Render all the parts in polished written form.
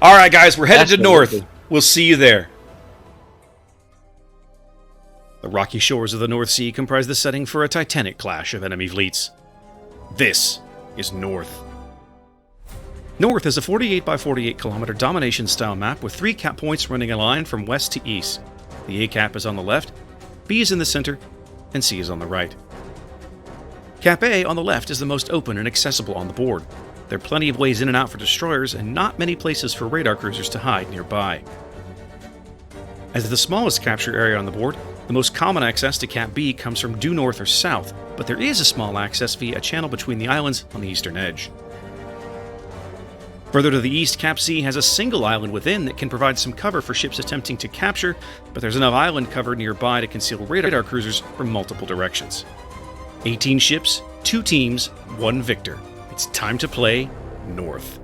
All right, guys, we're headed to north. Absolutely. We'll see you there. The rocky shores of the North Sea comprise the setting for a titanic clash of enemy fleets. This is North. North is a 48 by 48 kilometer domination-style map with 3 cap points running a line from west to east. The A cap is on the left, B is in the center, and C is on the right. Cap A on the left is the most open and accessible on the board. There are plenty of ways in and out for destroyers and not many places for radar cruisers to hide nearby. As the smallest capture area on the board, the most common access to Cap B comes from due north or south, but there is a small access via a channel between the islands on the eastern edge. Further to the east, Cap C has a single island within that can provide some cover for ships attempting to capture, but there's enough island cover nearby to conceal radar cruisers from multiple directions. 18 ships, 2 teams, 1 victor. It's time to play North.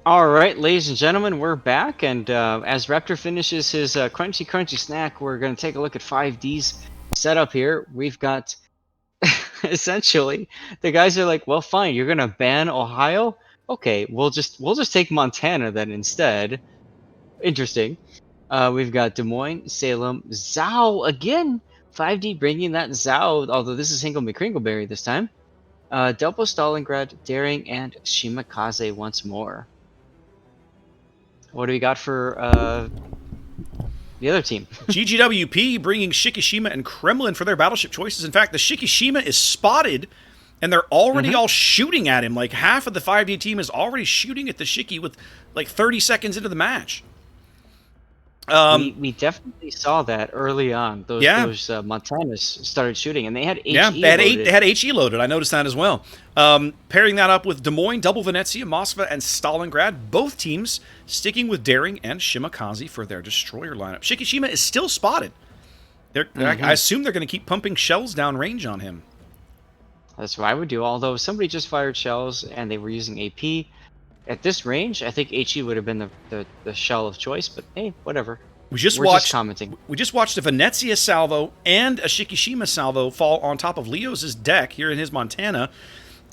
All right, ladies and gentlemen, we're back, and as Raptor finishes his crunchy snack, we're going to take a look at 5D's setup here. We've got essentially the guys are like, well, fine, you're going to ban Ohio? Okay, we'll just take Montana then instead. Interesting. We've got Des Moines, Salem, Zhao again. 5D bringing that Zhao, although this is Hingle McCringleberry this time. Delpo, Stalingrad, Daring, and Shimakaze once more. What do we got for the other team? GGWP bringing Shikishima and Kremlin for their battleship choices. In fact, the Shikishima is spotted, and they're already all shooting at him. Like, half of the 5D team is already shooting at the Shiki with, like, 30 seconds into the match. We definitely saw that early on. Those Montanas started shooting, and they had HE they had HE loaded. I noticed that as well. Pairing that up with Des Moines, Double Venezia, Moskva, and Stalingrad. Both teams sticking with Daring and Shimakaze for their destroyer lineup. Shikishima is still spotted. I assume they're going to keep pumping shells down range on him. That's what I would do. Although somebody just fired shells and they were using AP. At this range, I think HE would have been the shell of choice, but hey, whatever. We're just commenting. We just watched a Venezia salvo and a Shikishima salvo fall on top of Leo's deck here in his Montana,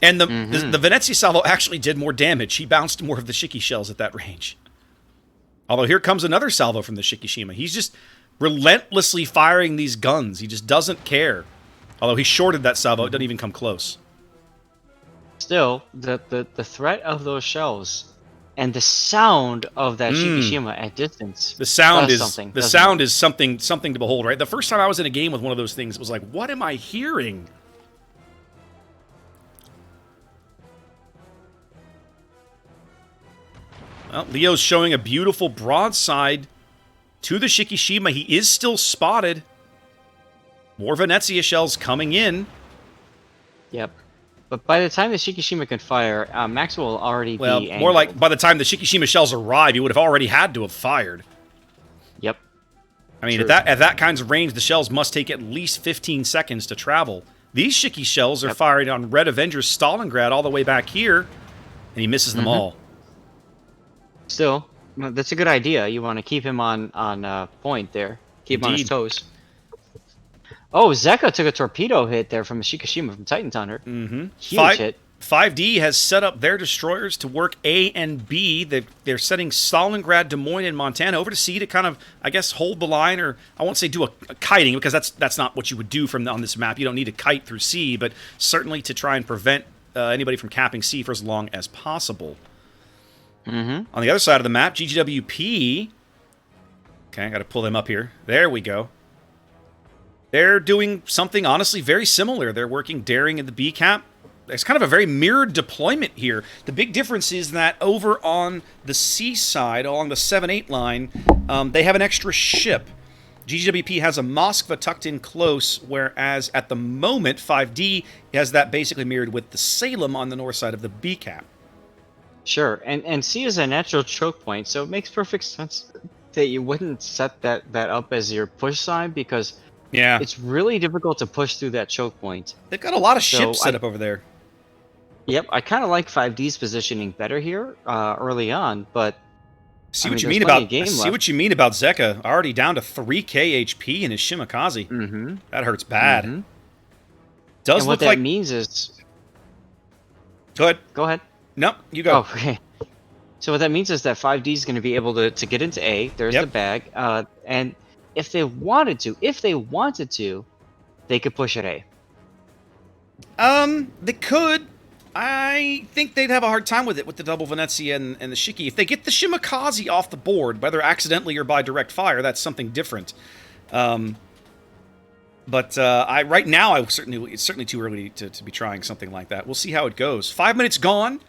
and the Venezia salvo actually did more damage. He bounced more of the Shiki shells at that range. Although here comes another salvo from the Shikishima. He's just relentlessly firing these guns. He just doesn't care. Although he shorted that salvo, it doesn't even come close. Still, the threat of those shells and the sound of that Shikishima at distance. The sound is something to behold, right? The first time I was in a game with one of those things, it was like, what am I hearing? Well, Leo's showing a beautiful broadside to the Shikishima. He is still spotted. More Venezia shells coming in. Yep. But by the time the Shikishima can fire, Maxwell will already be angled. More like by the time the Shikishima shells arrive, he would have already had to have fired. Yep. I mean, at that kinds of range, the shells must take at least 15 seconds to travel. These Shiki shells are fired on Red Avengers Stalingrad all the way back here, and he misses them all. Still, that's a good idea. You want to keep him on point there. Keep him on his toes. Oh, Zeka took a torpedo hit there from a Shikishima from Titan Thunder. Huge hit. 5D has set up their destroyers to work A and B. They're setting Stalingrad, Des Moines, and Montana over to C to kind of, I guess, hold the line, or I won't say do a kiting, because that's not what you would do on this map. You don't need to kite through C, but certainly to try and prevent anybody from capping C for as long as possible. On the other side of the map, GGWP. Okay, I got to pull them up here. There we go. They're doing something honestly very similar. They're working Daring in the B cap. It's kind of a very mirrored deployment here. The big difference is that over on the C side, along the 7-8 line, they have an extra ship. GGWP has a Moskva tucked in close, whereas at the moment, 5D has that basically mirrored with the Salem on the north side of the B cap. Sure, and C is a natural choke point, so it makes perfect sense that you wouldn't set that up as your push side, because it's really difficult to push through that choke point. They've got a lot of ships set up over there. Yep, I kind of like 5D's positioning better here early on, but see what you mean about Zeka. Already down to 3k HP in his Shimakaze. That hurts bad. And what that means is Go ahead. Go ahead. No, you Oh, go. okay. So what that means is that 5D is going to be able to get into A. There's the Yep. bag. And if they wanted to, they could push at A. They could. I think they'd have a hard time with it with the double Venezia and the Shiki. If they get the Shimakaze off the board, whether accidentally or by direct fire, that's something different. But right now, it's certainly too early to be trying something like that. We'll see how it goes. 5 minutes gone.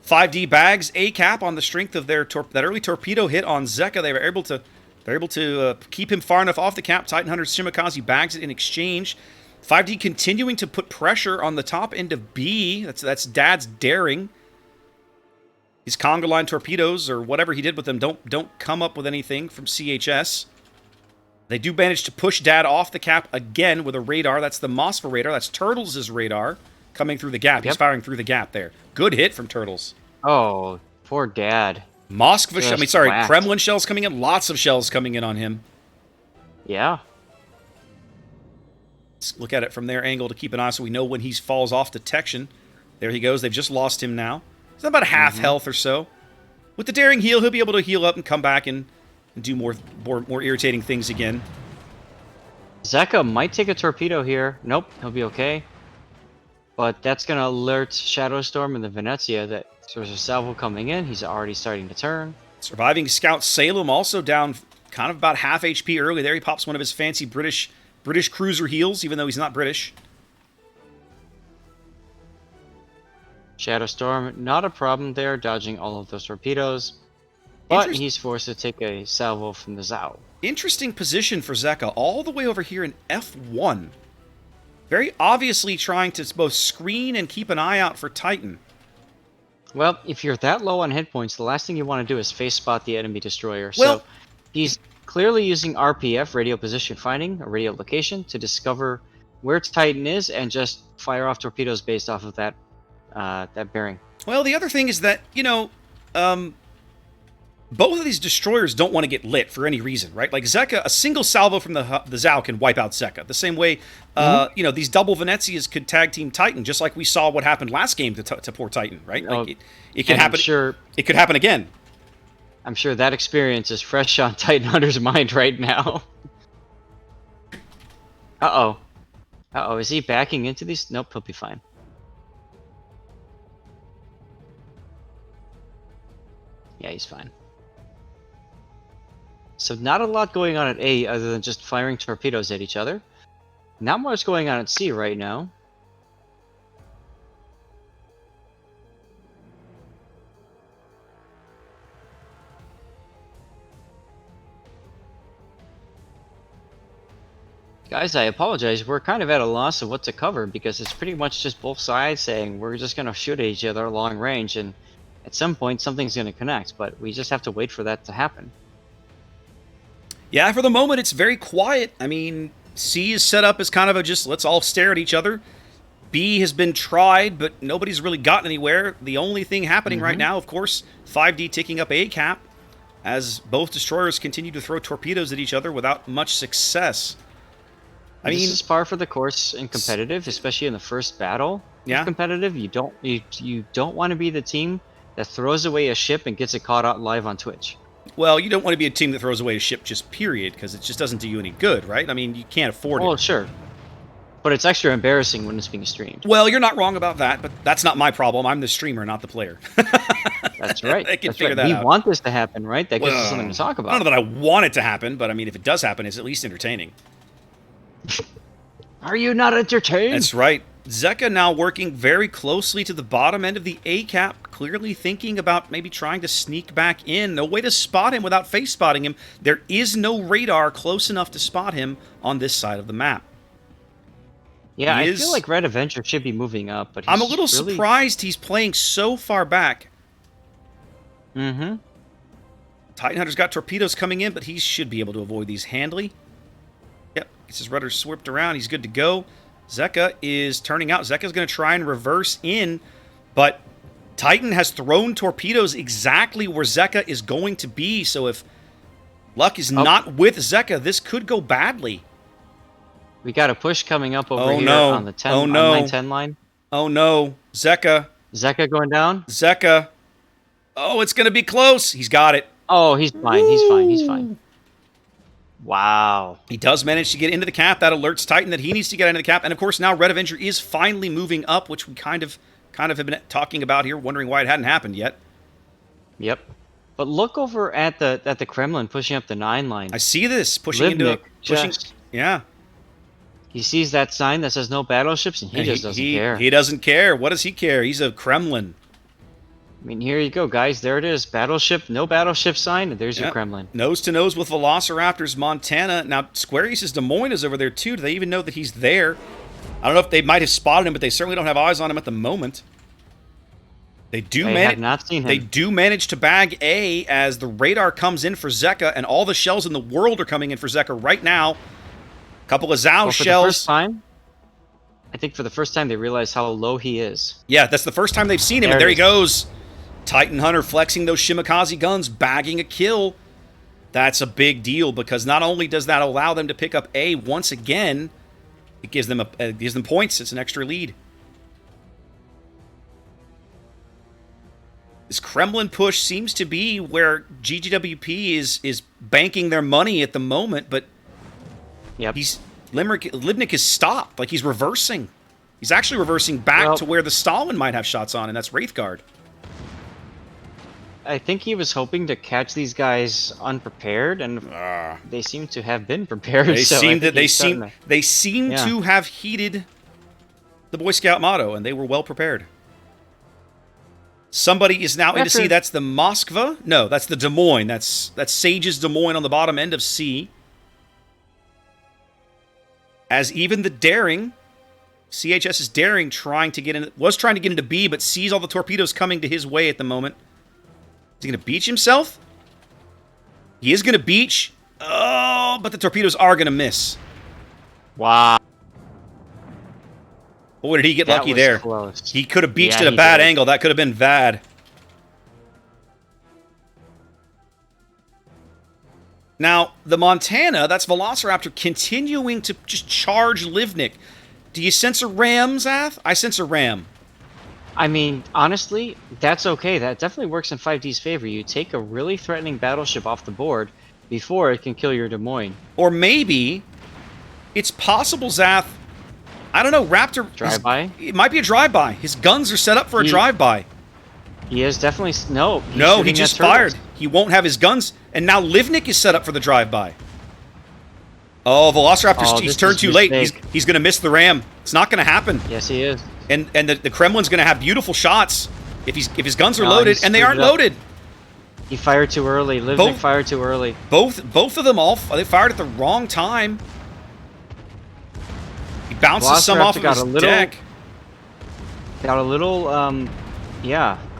5D bags A cap on the strength of their that early torpedo hit on Zeka. They were able to keep him far enough off the cap. Titan Hunter's Shimakaze bags it in exchange. 5D continuing to put pressure on the top end of B. That's Dad's daring. His conga line torpedoes or whatever he did with them don't come up with anything from CHS. They do manage to push Dad off the cap again with a radar. That's the Mosfa radar. That's Turtles' radar coming through the gap. Yep. He's firing through the gap there. Good hit from Turtles. Oh, poor Dad. Kremlin shells coming in. Lots of shells coming in on him. Yeah. Let's look at it from their angle to keep an eye so we know when he falls off detection. There he goes. They've just lost him now. He's about half health or so. With the daring heal, he'll be able to heal up and come back and do more irritating things again. Zeka might take a torpedo here. Nope, he'll be okay. But that's going to alert Shadowstorm and the Venezia that there's a salvo coming in. He's already starting to turn. Surviving Scout Salem also down kind of about half HP early there. He pops one of his fancy British cruiser heals, even though he's not British. Shadowstorm, not a problem there, dodging all of those torpedoes. But he's forced to take a salvo from the Zao. Interesting position for Zeka, all the way over here in F1. Very obviously trying to both screen and keep an eye out for Titan. Well, if you're that low on hit points, the last thing you want to do is face spot the enemy destroyer. Well, so he's clearly using RPF, radio position finding, or radio location, to discover where Titan is and just fire off torpedoes based off of that bearing. Well, the other thing is that, both of these destroyers don't want to get lit for any reason, right? Like Zeka, a single salvo from the Zao can wipe out Zeka. The same way, these double Venezias could tag team Titan, just like we saw what happened last game to poor Titan, right? Like it could happen. It could happen again. I'm sure that experience is fresh on Titan Hunter's mind right now. Uh-oh, is he backing into these? Nope, he'll be fine. Yeah, he's fine. So not a lot going on at A other than just firing torpedoes at each other. Not much going on at C right now. Guys, I apologize. We're kind of at a loss of what to cover because it's pretty much just both sides saying we're just going to shoot at each other long range, and at some point something's going to connect, but we just have to wait for that to happen. Yeah, for the moment, it's very quiet. I mean, C is set up as kind of a just let's all stare at each other. B has been tried, but nobody's really gotten anywhere. The only thing happening right now, of course, 5D taking up A cap as both destroyers continue to throw torpedoes at each other without much success. This is par for the course in competitive, especially in the first battle. Yeah. Competitive, you don't want to be the team that throws away a ship and gets it caught out live on Twitch. Well, you don't want to be a team that throws away a ship just period, because it just doesn't do you any good, right? I mean, you can't afford it. Oh, sure. But it's extra embarrassing when it's being streamed. Well, you're not wrong about that, but that's not my problem. I'm the streamer, not the player. That's right. I can figure that out. We want this to happen, right? That gives us something to talk about. I don't know that I want it to happen, but I mean, if it does happen, it's at least entertaining. Are you not entertained? That's right. Zeka now working very closely to the bottom end of the A cap, clearly thinking about maybe trying to sneak back in. No way to spot him without face spotting him. There is no radar close enough to spot him on this side of the map. Yeah, I feel like Red Avenger should be moving up, but I'm a little surprised he's playing so far back. Mm-hmm. Titan Hunter's got torpedoes coming in, but he should be able to avoid these handily. Yep, gets his rudder swept around. He's good to go. Zeka is turning out. Zeka's going to try and reverse in, but Titan has thrown torpedoes exactly where Zeka is going to be, so if luck is not with Zeka, this could go badly. We got a push coming up over here on the 10 on line 10 line. Oh no, Zeka Zeka going down. Zeka. Oh, it's going to be close. He's got it. Oh, he's fine. He's fine. He's fine. Wow. He does manage to get into the cap. That alerts Titan that he needs to get into the cap. And of course, now Red Avenger is finally moving up, which we kind of have been talking about here, wondering why it hadn't happened yet. Yep. But look over at the Kremlin pushing up the 9 line. I see this pushing Livnik pushing. Yeah. He sees that sign that says no battleships, and he just doesn't care. He doesn't care. What does he care? He's a Kremlin. I mean, here you go, guys. There it is. Battleship, no battleship sign, and there's your Kremlin. Nose to nose with Velociraptors, Montana. Now, Square East's Des Moines is over there, too. Do they even know that he's there? I don't know if they might have spotted him, but they certainly don't have eyes on him at the moment. They have not seen him. They do manage to bag A as the radar comes in for Zeka, and all the shells in the world are coming in for Zeka right now. A couple of Zhao shells. The first time, I think for the first time they realize how low he is. Yeah, that's the first time they've seen him, and there he goes. Titan Hunter flexing those Shimikaze guns, bagging a kill. That's a big deal because not only does that allow them to pick up A once again, it gives them points. It's an extra lead. This Kremlin push seems to be where GGWP is banking their money at the moment, but Livnik is stopped. Like he's reversing. He's actually reversing back to where the Stalin might have shots on, and that's Wraithguard. I think he was hoping to catch these guys unprepared, and they seem to have been prepared. They seem to have heeded the Boy Scout motto, and they were well prepared. Somebody is now into C. That's the Moskva. No, that's the Des Moines. That's Sage's Des Moines on the bottom end of C. As even the Daring, CHS's Daring, was trying to get into B, but sees all the torpedoes coming to his way at the moment. Is he going to beach himself? He is going to beach. Oh, but the torpedoes are going to miss. Wow. Boy, did he get lucky there. Close. He could have beached at a bad angle. That could have been bad. Now, the Montana, that's Velociraptor continuing to just charge Livnik. Do you sense a ram, Zath? I sense a ram. I mean, honestly, that's okay. That definitely works in 5D's favor. You take a really threatening battleship off the board before it can kill your Des Moines. Or maybe it's possible, Zath. I don't know, Raptor... Drive-by? It might be a drive-by. His guns are set up for a drive-by. He is definitely... No, he just fired. He won't have his guns. And now Livnik is set up for the drive-by. Oh, Velociraptor's he's turned too late. He's going to miss the ram. It's not going to happen. Yes, he is. And the Kremlin's going to have beautiful shots if his guns are loaded, and they aren't loaded. He fired too early. Livnik fired too early. Both of them they fired at the wrong time. He bounces some off of his deck. Got a little,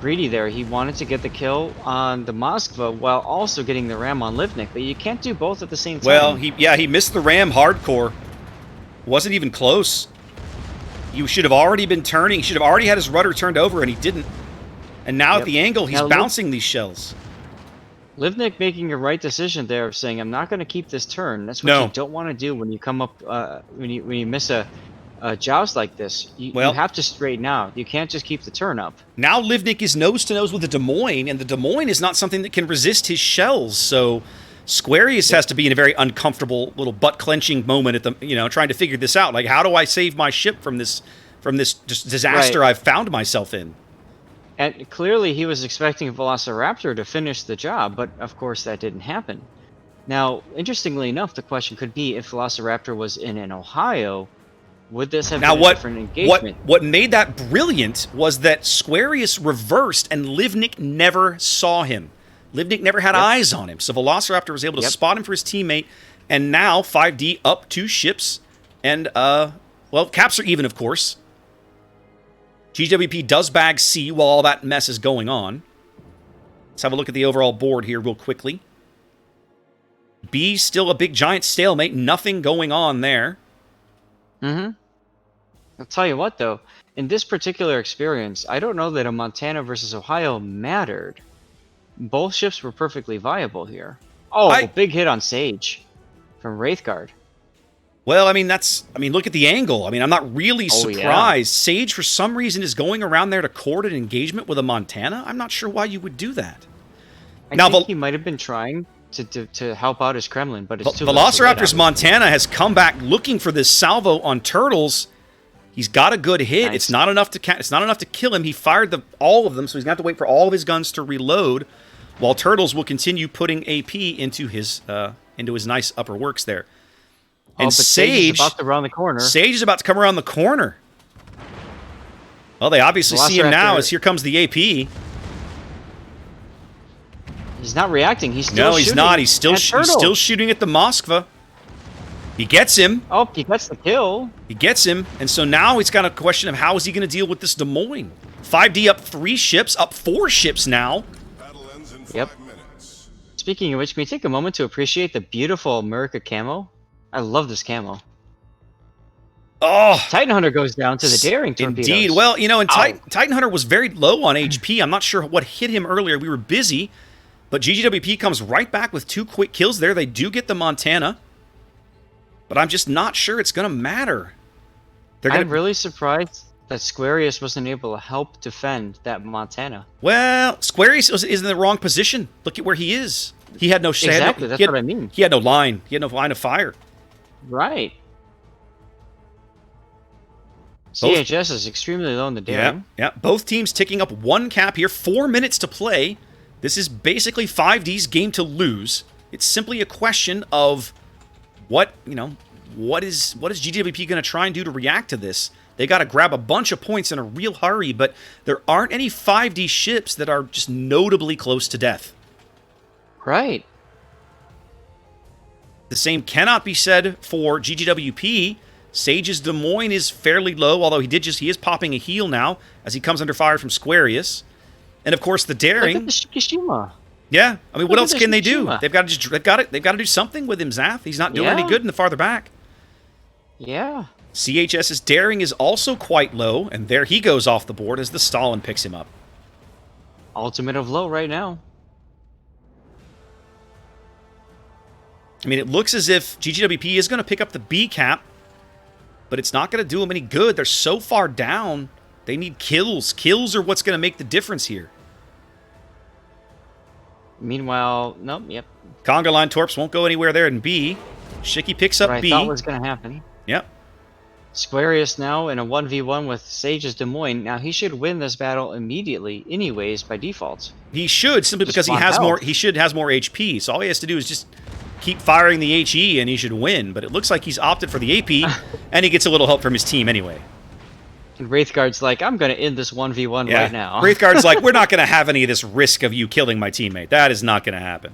greedy there. He wanted to get the kill on the Moskva while also getting the ram on Livnik, but you can't do both at the same time. Well, he missed the ram hardcore. Wasn't even close. You should have already been turning. He should have already had his rudder turned over, and he didn't. And now at the angle, he's bouncing these shells. Livnik making a right decision there of saying, I'm not going to keep this turn. That's what you don't want to do when you come up, when you miss a joust like this. You have to straighten out. You can't just keep the turn up. Now Livnik is nose to nose with the Des Moines, and the Des Moines is not something that can resist his shells. So Squarius has to be in a very uncomfortable little butt-clenching moment at the, trying to figure this out. Like, how do I save my ship from this just disaster I've found myself in? And clearly he was expecting Velociraptor to finish the job, but of course that didn't happen. Now, interestingly enough, the question could be if Velociraptor was in Ohio, would this have been a different engagement? What made that brilliant was that Squarius reversed and Livnik never saw him. Livnik never had eyes on him, so Velociraptor was able to spot him for his teammate, and now 5D up 2 ships, and, caps are even, of course. GWP does bag C while all that mess is going on. Let's have a look at the overall board here real quickly. B, still a big giant stalemate, nothing going on there. I'll tell you what, though, in this particular experience, I don't know that a Montana versus Ohio mattered. Both ships were perfectly viable here. Oh, big hit on Sage from Wraithguard. Well, I mean, look at the angle. I mean, I'm not really Oh, yeah. surprised. Sage, for some reason, is going around there to court an engagement with a Montana. I'm not sure why you would do that. I Now, think he might have been trying to help out his Kremlin, but it's too late. Velociraptor's Montana has come back looking for this salvo on Turtles. He's got a good hit. Nice. It's not enough to kill him. He fired all of them, so he's going to have to wait for all of his guns to reload, while Turtles will continue putting AP into his nice upper works there. And but Sage is about to round the corner. Sage is about to come around the corner. Well, they obviously see him now as here comes the AP. He's not reacting. He's still No, he's not. He's still shooting at the Moskva. He gets him. Oh, he gets the kill. He gets him. And so now he's got a question of how is he going to deal with this Des Moines? 5D up 3 ships, up 4 ships now. Yep. Speaking of which, can we take a moment to appreciate the beautiful America camo? I love this camo. Oh, Titan Hunter goes down to the daring torpedoes. Indeed. Well, you know, and Titan Hunter was very low on HP. I'm not sure what hit him earlier. We were busy. But GGWP comes right back with 2 quick kills there. They do get the Montana. But I'm just not sure it's going to matter. I'm really surprised that Squarius wasn't able to help defend that Montana. Well, Squarius is in the wrong position. Look at where he is. He had no... Exactly, that's what I mean. He had no line. He had no line of fire. Right. CHS is extremely low in the daring. Yeah. Both teams ticking up 1 cap here. 4 minutes to play. This is basically 5D's game to lose. It's simply a question of what is GGWP going to try and do to react to this? They got to grab a bunch of points in a real hurry, but there aren't any 5D ships that are just notably close to death. Right. The same cannot be said for GGWP. Sage's Des Moines is fairly low, although he is popping a heal now as he comes under fire from Squarius. And of course, the daring. Look at the Shikishima. Yeah, I mean, what else can they do? They've got to do something with him, Zath. He's not doing any good in the farther back. Yeah. CHS's daring is also quite low, and there he goes off the board as the Stalin picks him up. Ultimate of low right now. I mean, it looks as if GGWP is going to pick up the B cap, but it's not going to do them any good. They're so far down. They need kills. Kills are what's going to make the difference here. Meanwhile, nope, yep. Conga line torps won't go anywhere there in B. Shiki picks up what B. I thought was going to happen. Yep. Squarius now in a 1v1 with Sage's Des Moines. Now he should win this battle immediately, anyways, by default. He should, simply because he has more HP. So all he has to do is just keep firing the HE and he should win. But it looks like he's opted for the AP, and he gets a little help from his team anyway. And Wraithguard's like, I'm going to end this 1v1 right now. Wraithguard's like, we're not going to have any of this risk of you killing my teammate. That is not going to happen.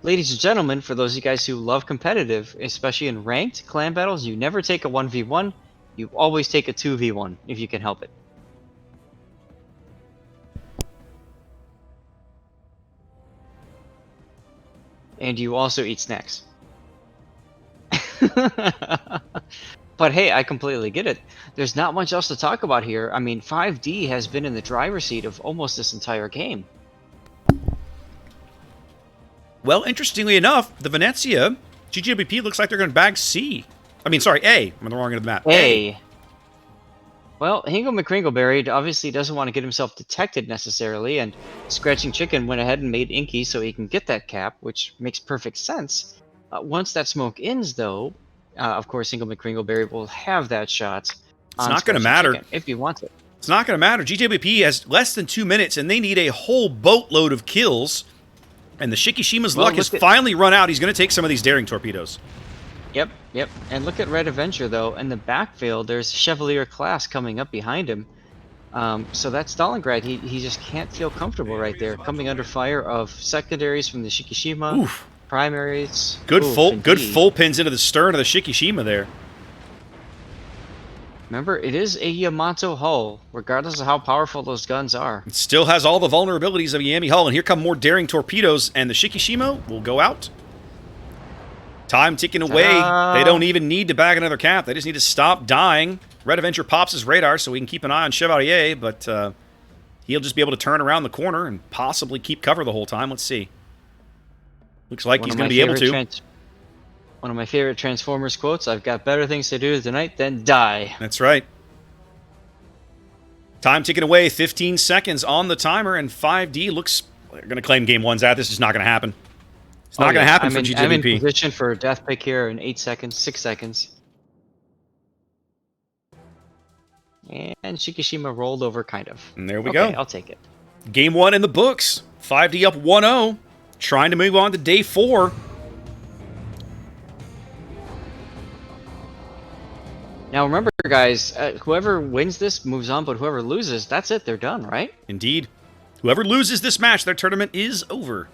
Ladies and gentlemen, for those of you guys who love competitive, especially in ranked clan battles, you never take a 1v1. You always take a 2v1 if you can help it. And you also eat snacks. But hey, I completely get it. There's not much else to talk about here. I mean, 5D has been in the driver's seat of almost this entire game. Well, interestingly enough, the Venezia, GGWP looks like they're going to bag C. I mean, sorry, A. I'm on the wrong end of the map. A. Well, Hingle McCringleberry obviously doesn't want to get himself detected necessarily, and Scratching Chicken went ahead and made Inky so he can get that cap, which makes perfect sense. Once that smoke ends, though, of course, Hingle McCringleberry will have that shot. It's not going to matter. If he wants it. It's not going to matter. GGWP has less than 2 minutes, and they need a whole boatload of kills. And the Shikishima's luck has finally run out. He's going to take some of these daring torpedoes. Yep. And look at Red Avenger, though. In the backfield, there's Chevalier class coming up behind him. So that Stalingrad, he just can't feel comfortable right there. Coming under fire of secondaries from the Shikishima, Oof. Primaries. Good full pins into the stern of the Shikishima there. Remember, it is a Yamato hull, regardless of how powerful those guns are. It still has all the vulnerabilities of a Yami hull, and here come more daring torpedoes, and the Shikishima will go out. Time ticking away. They don't even need to bag another cap. They just need to stop dying. Red Avenger pops his radar so we can keep an eye on Chevalier, but he'll just be able to turn around the corner and possibly keep cover the whole time. Let's see. Looks like he's going to be able to. One of my favorite Transformers quotes, I've got better things to do tonight than die. That's right. Time ticking away, 15 seconds on the timer, and 5D looks... They're going to claim game one's out. This is not going to happen. It's not going to happen for GGWP. I'm in position for a death pick here in 8 seconds, 6 seconds. And Shikishima rolled over, kind of. And there we go. I'll take it. Game one in the books. 5D up 1-0. Trying to move on to day 4. Now remember, guys, whoever wins this moves on, but whoever loses, that's it. They're done, right? Indeed. Whoever loses this match, their tournament is over.